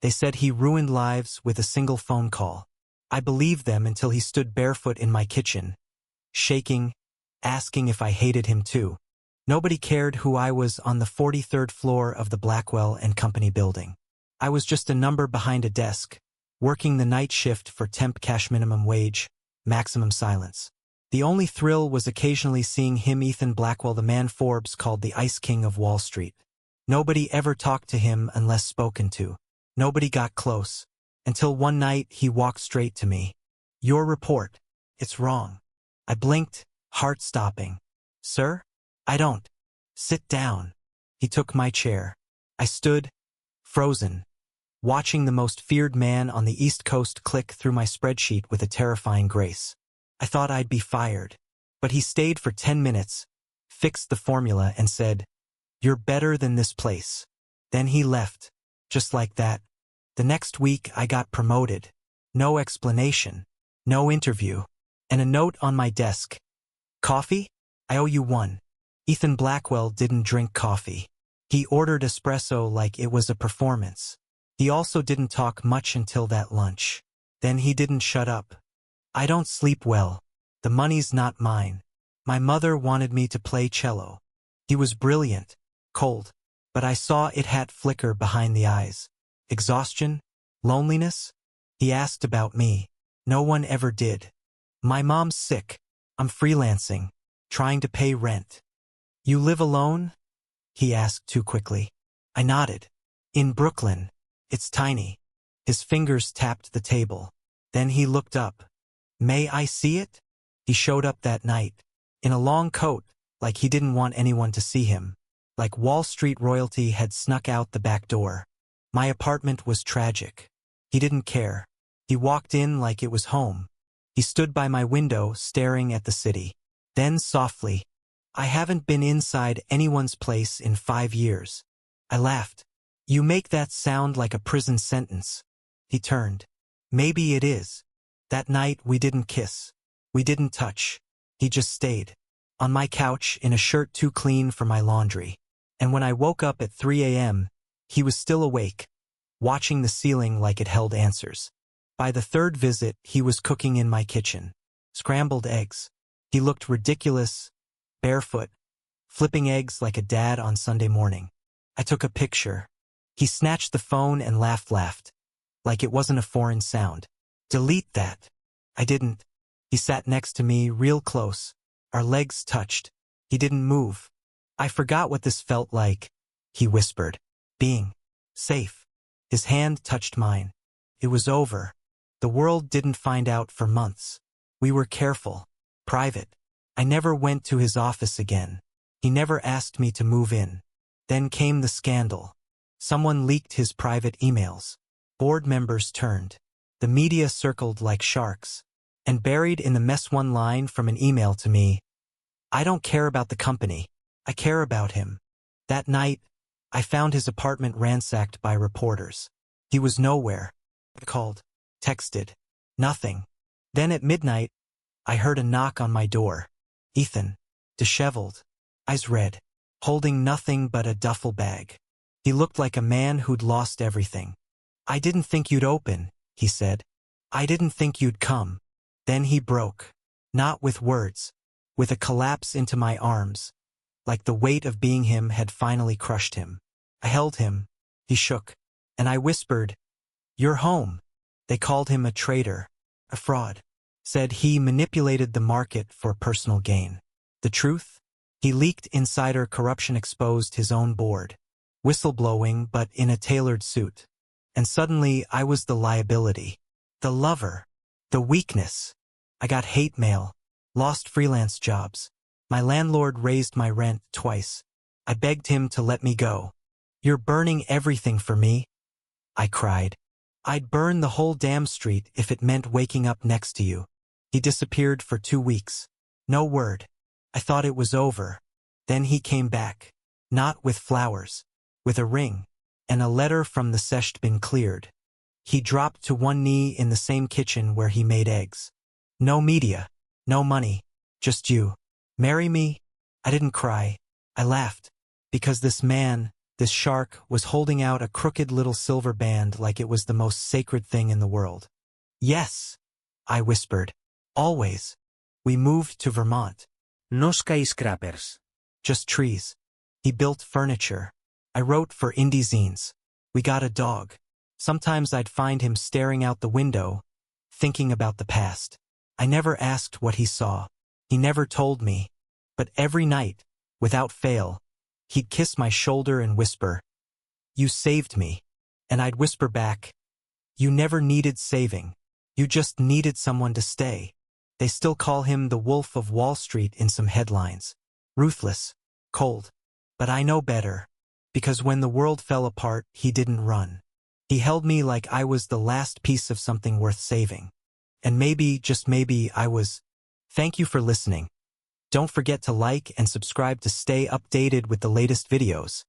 They said he ruined lives with a single phone call. I believed them until he stood barefoot in my kitchen, shaking, asking if I hated him too. Nobody cared who I was on the 43rd floor of the Blackwell and Company building. I was just a number behind a desk, working the night shift for temp cash minimum wage, maximum silence. The only thrill was occasionally seeing him, Ethan Blackwell, the man Forbes called the Ice King of Wall Street. Nobody ever talked to him unless spoken to. Nobody got close. Until one night he walked straight to me. "Your report. It's wrong." I blinked, heart stopping. "Sir? I don't." "Sit down." He took my chair. I stood, frozen, watching the most feared man on the East Coast click through my spreadsheet with a terrifying grace. I thought I'd be fired. But he stayed for 10 minutes, fixed the formula and said, "You're better than this place." Then he left, just like that. The next week I got promoted. No explanation, no interview, and a note on my desk. "Coffee? I owe you one." Ethan Blackwell didn't drink coffee. He ordered espresso like it was a performance. He also didn't talk much until that lunch. Then he didn't shut up. "I don't sleep well. The money's not mine. My mother wanted me to play cello." He was brilliant, cold, but I saw it had flicker behind the eyes. Exhaustion? Loneliness? He asked about me. No one ever did. "My mom's sick. I'm freelancing, trying to pay rent." "You live alone?" he asked too quickly. I nodded. "In Brooklyn. It's tiny." His fingers tapped the table. Then he looked up. "May I see it?" He showed up that night, in a long coat, like he didn't want anyone to see him. Like Wall Street royalty had snuck out the back door. My apartment was tragic. He didn't care. He walked in like it was home. He stood by my window, staring at the city. Then softly, "I haven't been inside anyone's place in 5 years." I laughed. "You make that sound like a prison sentence." He turned. "Maybe it is." That night we didn't kiss. We didn't touch. He just stayed. On my couch in a shirt too clean for my laundry. And when I woke up at 3 a.m., he was still awake, watching the ceiling like it held answers. By the third visit, he was cooking in my kitchen. Scrambled eggs. He looked ridiculous, barefoot, flipping eggs like a dad on Sunday morning. I took a picture. He snatched the phone and laughed, like it wasn't a foreign sound. "Delete that." I didn't. He sat next to me, real close. Our legs touched. He didn't move. "I forgot what this felt like," he whispered. "Being safe." His hand touched mine. It was over. The world didn't find out for months. We were careful, private. I never went to his office again. He never asked me to move in. Then came the scandal. Someone leaked his private emails. Board members turned. The media circled like sharks. And buried in the mess one line from an email to me, "I don't care about the company. I care about him." That night, I found his apartment ransacked by reporters. He was nowhere. I called, texted, nothing. Then at midnight, I heard a knock on my door. Ethan, disheveled, eyes red, holding nothing but a duffel bag. He looked like a man who'd lost everything. "I didn't think you'd open," he said. "I didn't think you'd come." Then he broke. Not with words, with a collapse into my arms, like the weight of being him had finally crushed him. I held him. He shook. And I whispered, "You're home." They called him a traitor, a fraud. Said he manipulated the market for personal gain. The truth? He leaked insider corruption, exposed his own board. Whistleblowing, but in a tailored suit. And suddenly I was the liability. The lover. The weakness. I got hate mail. Lost freelance jobs. My landlord raised my rent twice. I begged him to let me go. "You're burning everything for me," I cried. "I'd burn the whole damn street if it meant waking up next to you." He disappeared for 2 weeks. No word. I thought it was over. Then he came back. Not with flowers. With a ring. And a letter from the sesh been cleared. He dropped to one knee in the same kitchen where he made eggs. "No media. No money. Just you. Marry me?" I didn't cry. I laughed. Because this man, This shark was holding out a crooked little silver band like it was the most sacred thing in the world. Yes, I whispered. Always. We moved to Vermont. No skyscrapers. Just trees. He built furniture. I wrote for indie zines. We got a dog. Sometimes I'd find him staring out the window, thinking about the past. I never asked what he saw. He never told me. But every night, without fail, he'd kiss my shoulder and whisper, "You saved me." And I'd whisper back, "You never needed saving. You just needed someone to stay." They still call him the Wolf of Wall Street in some headlines. Ruthless, cold. But I know better. Because when the world fell apart, he didn't run. He held me like I was the last piece of something worth saving. And maybe, just maybe, I was. Thank you for listening. Don't forget to like and subscribe to stay updated with the latest videos.